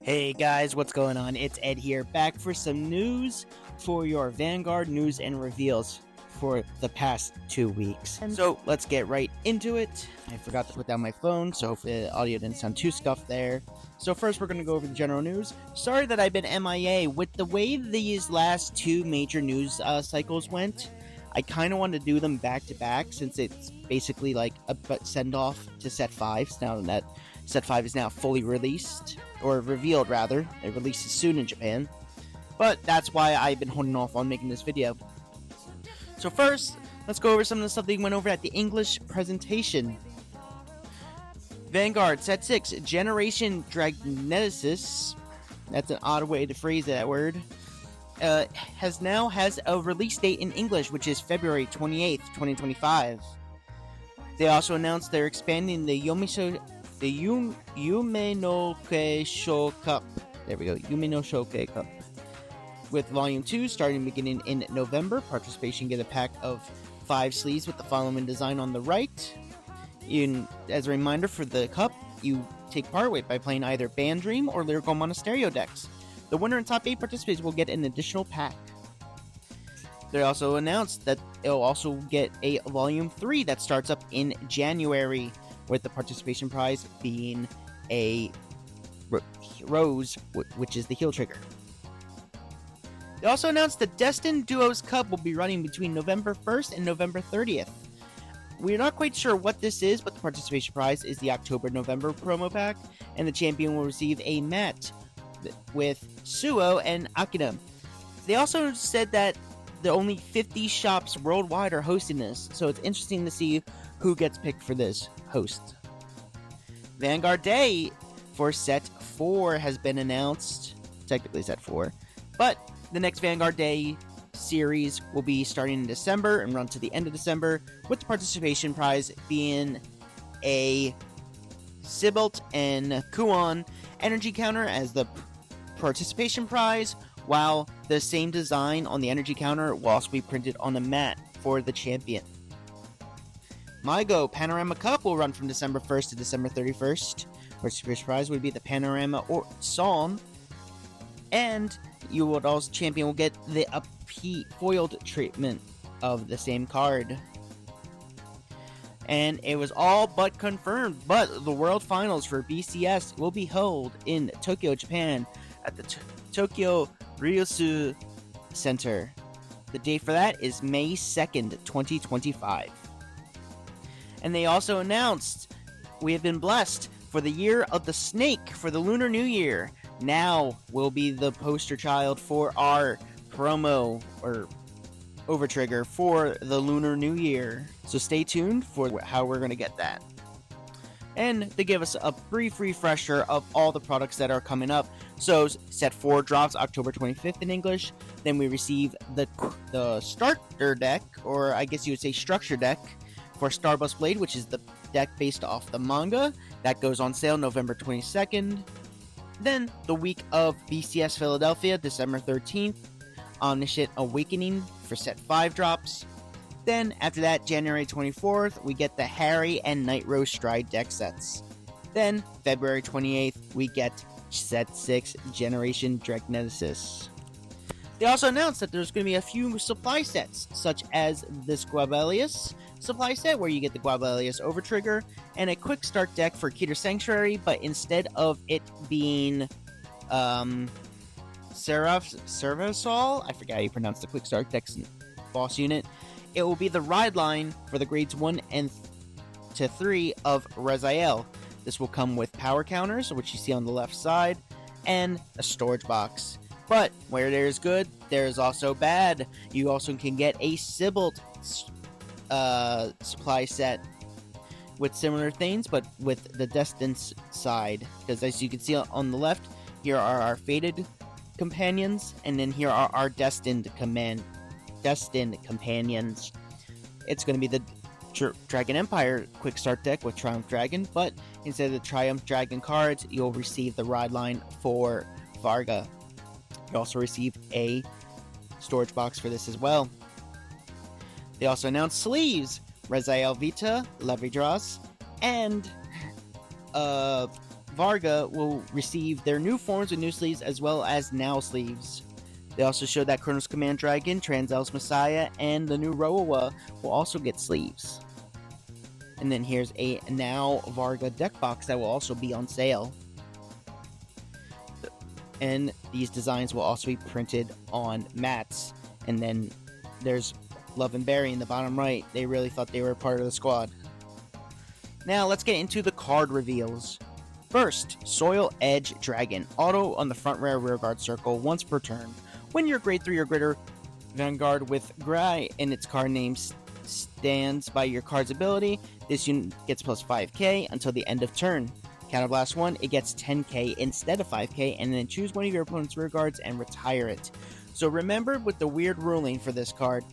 Hey guys, what's going on? It's Ed here, back for some news for your Vanguard news and reveals for the past 2 weeks. So let's get right into it. I forgot to put down my phone, so hopefully the audio didn't sound too scuffed there. So first we're going to go over the general news. Sorry that I've been MIA. With the way these last two major news cycles went, I kind of want to do them back to back since it's basically like a send-off to Set 5 now that Set 5 is now fully released, or revealed rather. It releases soon in Japan. But that's why I've been holding off on making this video. So first, let's go over some of the stuff that went over at the English presentation. Vanguard Set 6 Generation Dragneticus, that's an odd way to phrase that word, has a release date in English, which is February 28th, 2025. They also announced they're expanding the Yume no Keisho Cup. There we go, Yume no Shoke Cup. With Volume 2 starting beginning in November. Participation get a pack of 5 sleeves with the following design on the right. As a reminder for the cup, you take part by playing either Band Dream or Lyrical Monasterio decks. The winner and top 8 participants will get an additional pack. They also announced that it'll also get a Volume 3 that starts up in January, with the participation prize being a Rose, which is the heal trigger. They also announced the Destined Duos Cup will be running between November 1st and November 30th. We're not quite sure what this is, but the participation prize is the October-November promo pack, and the champion will receive a mat with Suo and Akina. They also said that the only 50 shops worldwide are hosting this, so it's interesting to see who gets picked for this host. Vanguard Day for Set 4 has been announced. Technically Set 4, but the next Vanguard Day series will be starting in December and run to the end of December, with the participation prize being a Sibylt and Kuon energy counter as the participation prize, while the same design on the energy counter will also be printed on the mat for the champion. MyGo Panorama Cup will run from December 1st to December 31st. Participation prize would be the Panorama or Song, and champion will get the foiled treatment of the same card. And it was all but confirmed, but the World Finals for BCS will be held in Tokyo, Japan, at the Tokyo Ryusu Center. The date for that is May 2nd, 2025. And they also announced we have been blessed for the Year of the Snake for the Lunar New Year. Now will be the poster child for our promo or overtrigger for the Lunar New Year. So stay tuned for how we're going to get that. And they give us a brief refresher of all the products that are coming up. So Set 4 drops October 25th in English. Then we receive the starter deck, or I guess you would say structure deck, for Starbust Blade, which is the deck based off the manga. That goes on sale November 22nd. Then, the week of BCS Philadelphia, December 13th, Omniscient Awakening for Set 5 drops. Then, after that, January 24th, we get the Harry and Night Rose Stride deck sets. Then, February 28th, we get Set 6 Generation Dragneticus. They also announced that there's going to be a few supply sets, such as this Guabelius supply set, where you get the Guabelius Overtrigger, and a quick start deck for Keter Sanctuary, but instead of it being Servasol, I forget how you pronounce the quick start deck's boss unit, it will be the ride line for the grades 1 and 3 of Raziel. This will come with power counters, which you see on the left side, and a storage box. But where there's good, there's also bad. You also can get a Sibylt supply set with similar things, but with the Destined side. Because as you can see on the left, here are our Fated companions, and then here are our Destined companions. It's going to be the Dragon Empire quick start deck with Triumph Dragon, but instead of the Triumph Dragon cards, you'll receive the ride line for Varga. You also receive a storage box for this as well. They also announced sleeves, Raziel Vita, Levidras, and Varga will receive their new forms with new sleeves as well as now sleeves. They also showed that Kronos Command Dragon, Transel's Messiah, and the new Roawa will also get sleeves. And then here's a Now Varga deck box that will also be on sale. And these designs will also be printed on mats. And then there's Love and Berry in the bottom right. They really thought they were part of the squad. Now let's get into the card reveals. First, Soil Edge Dragon. Auto on the front rear guard circle once per turn. When your grade 3 or greater Vanguard with Grai in its card name stands by your card's ability, this unit gets plus 5k until the end of turn. Counterblast 1, it gets 10k instead of 5k, and then choose one of your opponent's rear guards and retire it. So remember with the weird ruling for this card,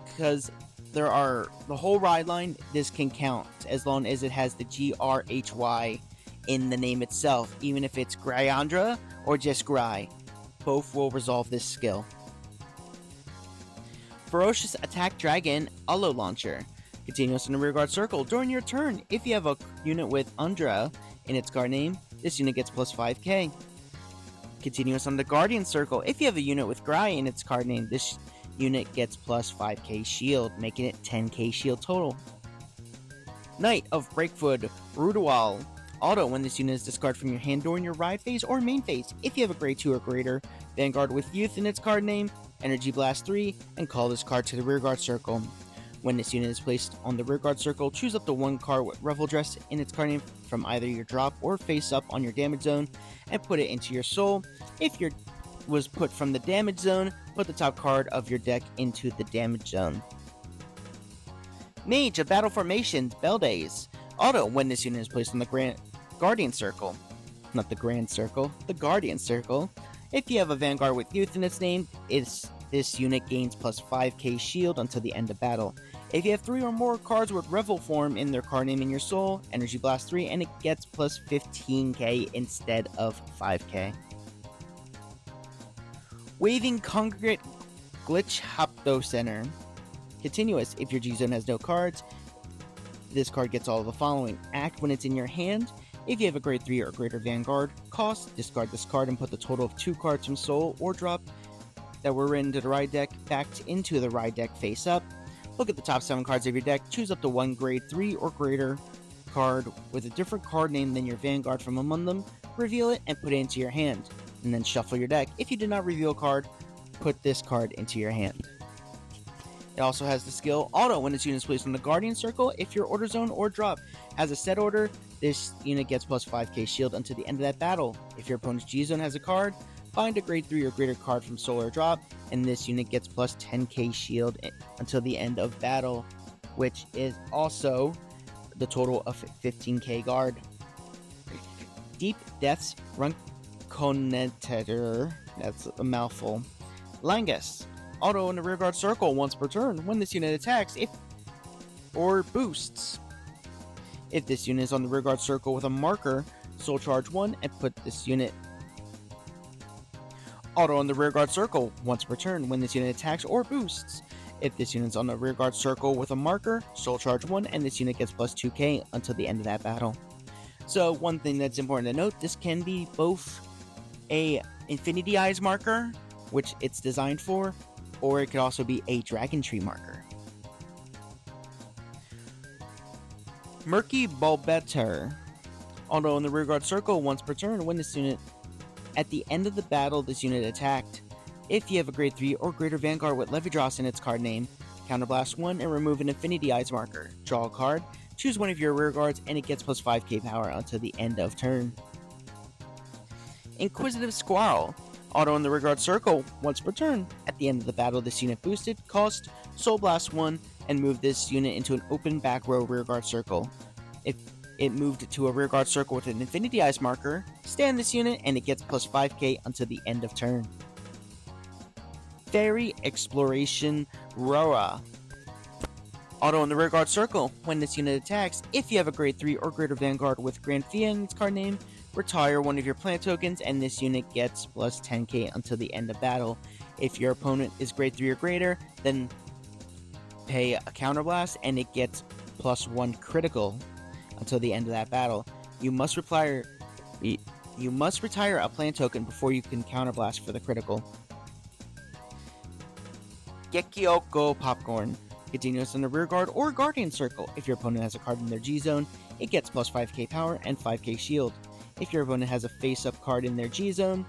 because there are the whole ride line, this can count as long as it has the GRHY in the name itself, even if it's Gryandra or just Gry. Both will resolve this skill. Ferocious Attack Dragon Alo Launcher. Continuous in the rearguard circle during your turn. If you have a unit with Undra in its card name, this unit gets plus 5k. Continuous on the Guardian Circle. If you have a unit with Gry in its card name, this unit gets plus 5k shield, making it 10k shield total. Knight of Breakfoot Rudual. Auto, when this unit is discarded from your hand during your ride phase or main phase. If you have a grade 2 or greater Vanguard with Youth in its card name, Energy Blast 3, and call this card to the rearguard circle. When this unit is placed on the rearguard circle, choose up to one card with Revel Dress in its card name from either your drop or face up on your damage zone and put it into your soul. If your was put from the damage zone, put the top card of your deck into the damage zone. Mage of Battle Formations, Bell Days. Auto, when this unit is placed on the Guardian Circle. Not the Grand Circle, the Guardian Circle. If you have a Vanguard with Youth in its name, this unit gains plus 5k shield until the end of battle. If you have 3 or more cards with Revel form in their card name in your soul, Energy Blast 3, and it gets plus 15k instead of 5k. Waving Congregate Glitch Hapto Center. Continuous, if your G-Zone has no cards, this card gets all of the following. Act when it's in your hand. If you have a grade 3 or greater Vanguard cost, discard this card and put the total of 2 cards from Soul or Drop that were written to the ride deck back into the ride deck face up. Look at the top 7 cards of your deck, choose up to one grade 3 or greater card with a different card name than your Vanguard from among them, reveal it and put it into your hand, and then shuffle your deck. If you did not reveal a card, put this card into your hand. It also has the skill Auto, when this unit is placed on the Guardian Circle. If your order zone or drop has a set order, this unit gets plus 5k shield until the end of that battle. If your opponent's G-Zone has a card, find a grade 3 or greater card from Soul or Drop, and this unit gets plus 10k shield until the end of battle, which is also the total of 15k guard. Deep Depths Runconator, that's a mouthful. Langus. Auto in the rearguard circle once per turn when this unit attacks or boosts. If this unit is on the rearguard circle with a marker, Soul Charge 1 and put this unit auto on the rearguard circle once per turn when this unit attacks or boosts. If this unit is on the rearguard circle with a marker, Soul Charge 1 and this unit gets plus 2k until the end of that battle. So one thing that's important to note, this can be both a Infinity Eyes marker, which it's designed for, or it could also be a Dragon Tree marker. Murky Bulbetter. Auto in the rearguard circle once per turn when this unit, at the end of the battle, this unit attacked. If you have a grade 3 or greater Vanguard with Levidros in its card name, counterblast 1 and remove an Infinity Eyes marker. Draw a card, choose one of your rear guards, and it gets plus 5k power until the end of turn. Inquisitive Squirrel. Auto in the rearguard circle once per turn. At the end of the battle, this unit boosted, cost Soul Blast 1, and move this unit into an open back row rearguard circle. If it moved to a rearguard circle with an Infinity Eyes marker, stand this unit and it gets plus 5k until the end of turn. Fairy Exploration Roa. Auto in the rearguard circle when this unit attacks. If you have a grade 3 or greater Vanguard with Grand Fia in its card name, retire one of your plant tokens and this unit gets plus 10k until the end of battle. If your opponent is grade 3 or greater, then pay a counterblast and it gets plus 1 critical until the end of that battle. You must retire You must retire a plant token before you can counterblast for the critical. Gekioko Popcorn. Continuous in the rear guard or guardian circle. If your opponent has a card in their G zone, it gets plus 5k power and 5k shield. If your opponent has a face-up card in their G zone,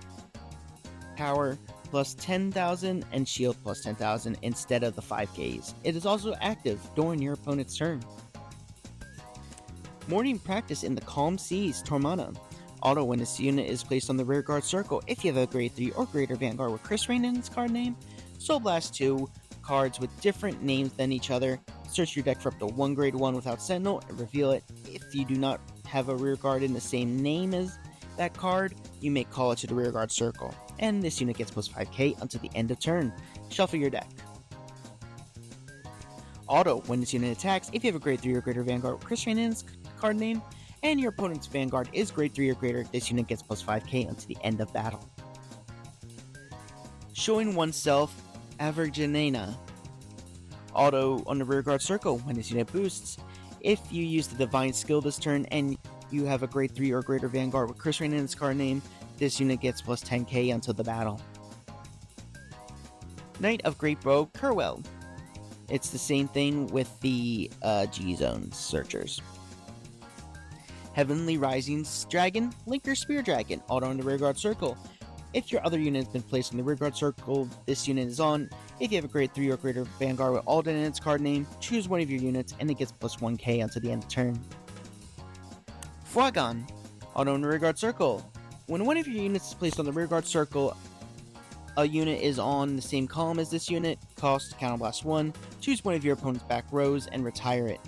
power plus 10,000 and shield plus 10,000 instead of the 5ks. It is also active during your opponent's turn. Morning Practice in the Calm Seas Tormana. Auto when this unit is placed on the rear guard circle. If you have a grade 3 or greater Vanguard with Chris Rain in its card name, Soul Blast 2 cards with different names than each other. Search your deck for up to one grade 1 without Sentinel and reveal it. If you do not have a rear guard in the same name as that card, you may call it to the rear guard circle. And this unit gets plus 5k until the end of turn. Shuffle your deck. Auto when this unit attacks. If you have a grade 3 or greater Vanguard with Chris Rain in its card name, and your opponent's Vanguard is grade 3 or greater, this unit gets plus 5k until the end of battle. Showing oneself Averjanena. Auto on the rear guard circle when this unit boosts. If you use the Divine Skill this turn and you have a grade 3 or greater Vanguard with Chris Rain in its card name, this unit gets plus 10k until the battle. Knight of Great Bow Kerwell. It's the same thing with the G-Zone searchers. Heavenly Rising Dragon, Linker Spear Dragon, auto on the rear guard circle. If your other unit has been placed in the rear guard circle, this unit is on. If you have a grade 3 or greater Vanguard with Alden in its card name, choose one of your units and it gets plus 1k until the end of turn. Fwagon, auto on the rear guard circle. When one of your units is placed on the rear guard circle, a unit is on the same column as this unit, cost Counterblast 1, choose one of your opponent's back rows and retire it.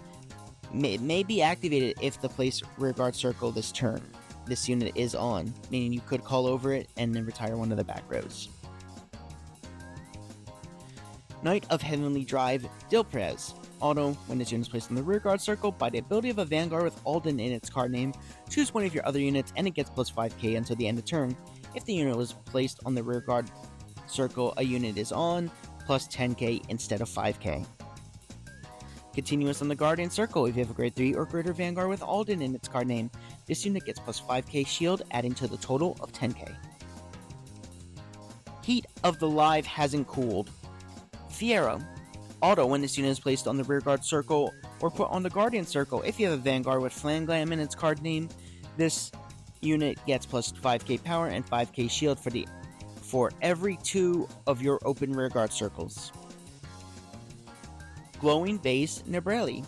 It may be activated if the place rear guard circle this turn this unit is on, meaning you could call over it and then retire one of the back rows. Knight of Heavenly Drive Dilprez. Auto, when this unit is placed in the rear guard circle, by the ability of a Vanguard with Alden in its card name, choose one of your other units and it gets plus 5k until the end of turn. If the unit was placed on the rear guard circle, a unit is on, plus 10k instead of 5k. Continuous on the Guardian Circle. If you have a grade 3 or greater Vanguard with Alden in its card name, this unit gets plus 5k shield, adding to the total of 10k. Heat of the Live Hasn't Cooled. Fiero. Auto, when this unit is placed on the rear guard circle or put on the Guardian Circle. If you have a Vanguard with Flanglam in its card name, this unit gets plus 5k power and 5k shield for every 2 of your open rear guard circles. Glowing Base Nebrelli.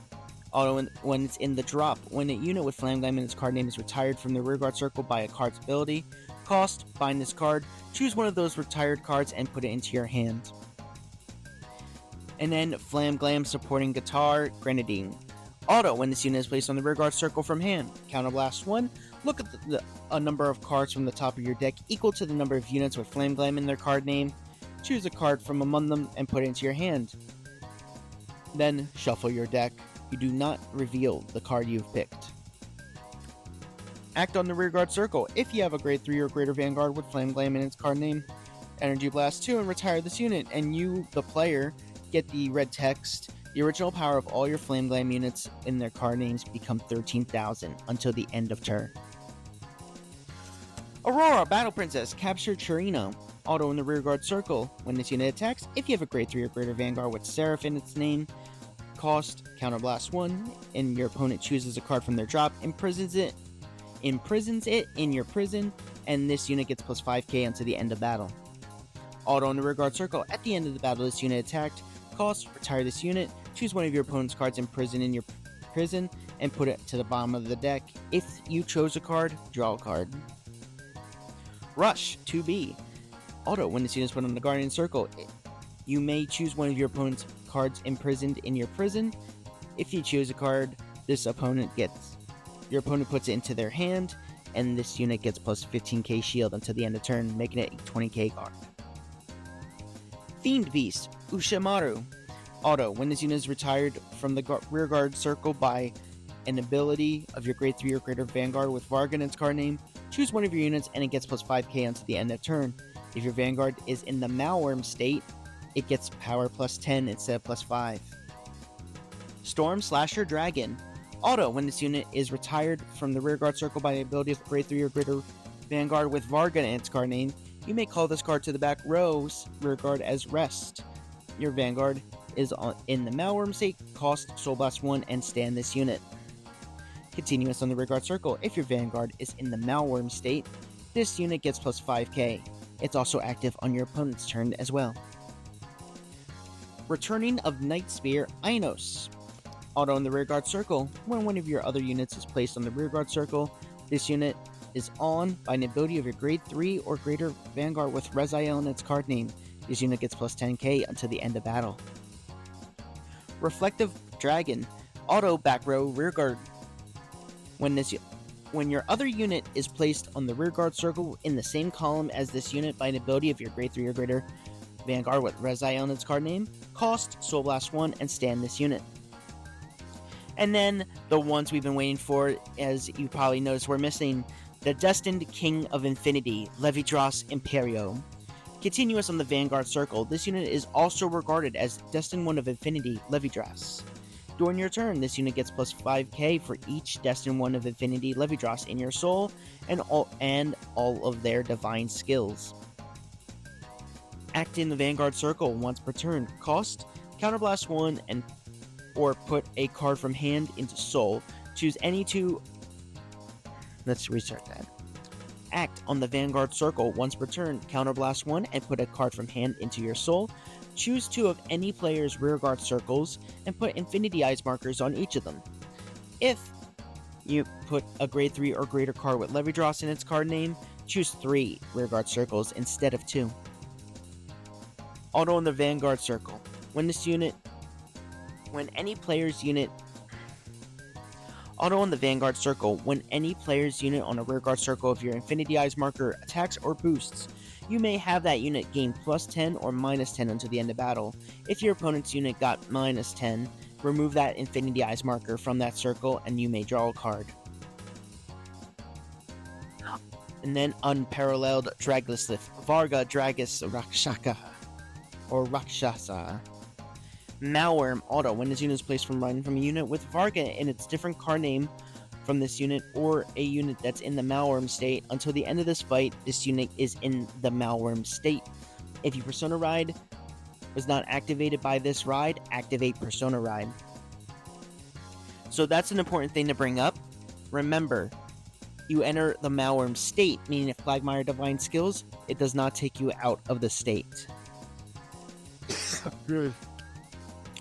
Auto when it's in the drop. When a unit with Flame Glam in its card name is retired from the rear guard circle by a card's ability, cost, bind this card, choose one of those retired cards and put it into your hand. And then Flam Glam Supporting Guitar Grenadine. Auto when this unit is placed on the rear guard circle from hand. Counterblast 1. Look at a number of cards from the top of your deck equal to the number of units with Flame Glam in their card name. Choose a card from among them and put it into your hand. Then shuffle your deck. You do not reveal the card you've picked. Act on the rear guard circle. If you have a grade 3 or greater Vanguard with Flame Glam in its card name, Energy Blast 2 and retire this unit, and you, the player, get the red text. The original power of all your Flame Glam units in their card names become 13,000 until the end of turn. Aurora, Battle Princess, capture Chirino. Auto in the rear guard circle. When this unit attacks, if you have a grade 3 or greater Vanguard with Seraph in its name, cost, Counterblast 1, and your opponent chooses a card from their drop, imprisons it in your prison, and this unit gets plus 5k until the end of battle. Auto in the rear guard circle. At the end of the battle, this unit attacked, cost, retire this unit, choose one of your opponent's cards imprisoned in your prison, and put it to the bottom of the deck. If you chose a card, draw a card. Rush 2B. Auto, when this unit is put on the Guardian Circle, you may choose one of your opponent's cards imprisoned in your prison. If you choose a card, your opponent puts it into their hand, and this unit gets plus 15k shield until the end of turn, making it a 20k card. Fiend Beast, Ushamaru. Auto, when this unit is retired from the rear guard circle by an ability of your grade 3 or greater Vanguard with Vargan in its card name, choose one of your units and it gets plus 5k until the end of turn. If your Vanguard is in the Malworm state, it gets power plus 10 instead of plus 5. Storm Slasher Dragon. Auto, when this unit is retired from the rear guard circle by the ability of grade 3 or greater Vanguard with Varga in its card name, you may call this card to the back row's rearguard as rest. Your Vanguard is in the Malworm state, cost Soul Blast 1 and stand this unit. Continuous on the rearguard circle, if your Vanguard is in the Malworm state, this unit gets plus 5k. It's also active on your opponent's turn as well. Returning of Night Spear Ainos. Auto in the rearguard circle, when one of your other units is placed on the rearguard circle, this unit is on by an ability of your grade 3 or greater Vanguard with Reziel in its card name. This unit gets plus 10k until the end of battle. Reflective Dragon. Auto back row rearguard. When your other unit is placed on the rearguard circle in the same column as this unit by an ability of your grade 3 or greater Vanguard with Reziel in its card name, cost Soul Blast 1 and stand this unit. And then the ones we've been waiting for, as you probably noticed we're missing, the Destined King of Infinity, Levidras Imperio. Continuous on the Vanguard circle, this unit is also regarded as Destined One of Infinity, Levidras. During your turn, this unit gets plus 5k for each Destined One of Infinity Levidras in your soul and all of their divine skills. Act in the Vanguard circle once per turn. Cost, Counterblast 1 or put a card from hand into soul. Choose any two. Let's restart that. Act on the Vanguard circle once per turn. Counterblast 1 and put a card from hand into your soul. Choose 2 of any player's rearguard circles and put Infinity Eyes markers on each of them. If you put a grade 3 or greater card with Levidras in its card name, choose 3 rearguard circles instead of 2. Auto in the Vanguard circle. When any player's unit on a rearguard circle of your Infinity Eyes marker attacks or boosts, you may have that unit gain plus 10 or minus 10 until the end of battle. If your opponent's unit got minus 10, remove that Infinity Eyes marker from that circle and you may draw a card. And then Unparalleled Dragoslith, Varga Dragus Rakshaka, or Rakshasa. Malworm auto. When this unit is placed from a unit with Varga in its different card name from this unit or a unit that's in the Malworm state, until the end of this fight, this unit is in the Malworm state. If your Persona Ride was not activated by this ride, activate Persona Ride. So that's an important thing to bring up. Remember, you enter the Malworm state, meaning if Quagmire Divine Skills, it does not take you out of the state.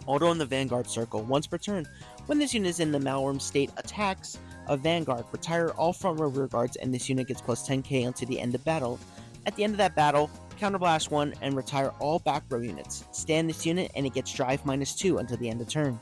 Auto in the Vanguard circle once per turn. When this unit is in the Malworm state, attacks a Vanguard, retire all front row rear guards, and this unit gets plus 10k until the end of battle. At the end of that battle, Counterblast 1 and retire all back row units. Stand this unit and it gets drive minus 2 until the end of turn.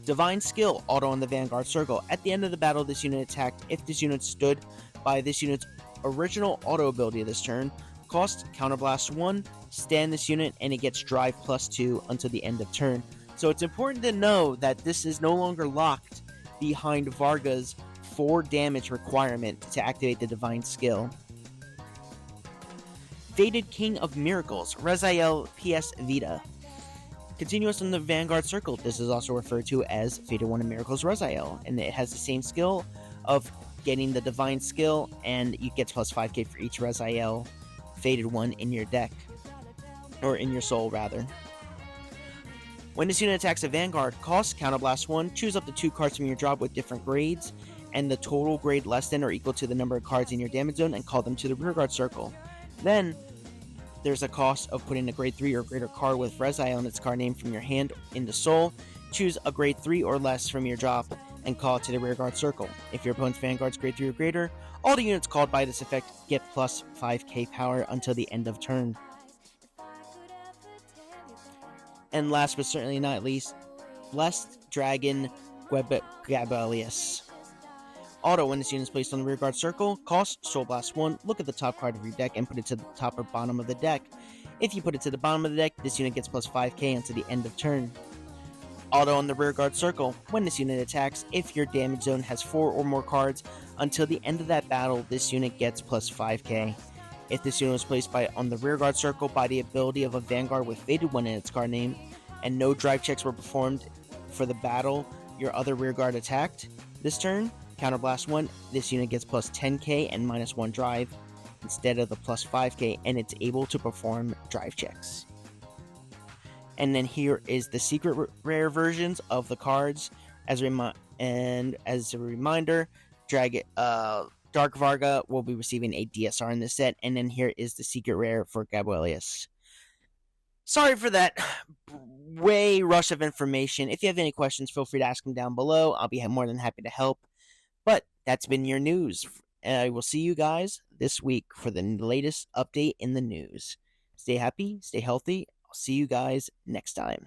Divine Skill auto on the Vanguard circle. At the end of the battle, this unit attacked if this unit stood by this unit's original auto ability this turn. Cost Counterblast 1, stand this unit, and it gets drive plus 2 until the end of turn. So it's important to know that this is no longer locked behind Varga's 4 damage requirement to activate the Divine Skill. Fated King of Miracles, Reziel PS Vita. Continuous in the Vanguard circle, this is also referred to as Fated One of Miracles Reziel, and it has the same skill of getting the Divine Skill, and you get plus 5k for each Reziel Fated One in your deck, or in your soul rather. When this unit attacks a Vanguard, cost Counterblast 1, choose up to 2 cards from your drop with different grades, and the total grade less than or equal to the number of cards in your damage zone, and call them to the rearguard circle. Then, there's a cost of putting a grade 3 or greater card with Reziel in its card name from your hand into soul. Choose a grade 3 or less from your drop, and call it to the rearguard circle. If your opponent's Vanguard's grade 3 or greater, all the units called by this effect get plus 5k power until the end of turn. And last but certainly not least, Blessed Dragon Gabalius. Auto, when this unit is placed on the rearguard circle, cost Soul Blast 1, look at the top card of your deck and put it to the top or bottom of the deck. If you put it to the bottom of the deck, this unit gets plus 5k until the end of turn. Auto on the rearguard circle, when this unit attacks, if your damage zone has 4 or more cards, until the end of that battle, this unit gets plus 5k. If this unit was placed on the rearguard circle by the ability of a Vanguard with Fated One in its card name, and no drive checks were performed for the battle your other rearguard attacked this turn, Counterblast 1, this unit gets plus 10k and minus 1 drive instead of the plus 5k, and it's able to perform drive checks. And then here is the secret rare versions of the cards. As a reminder, Dark Varga will be receiving a DSR in this set, and then here is the secret rare for Gabrielius. Sorry for that way rush of information. If you have any questions, feel free to ask them down below. I'll be more than happy to help. But that's been your news. I will see you guys this week for the latest update in the news. Stay happy, stay healthy. I'll see you guys next time.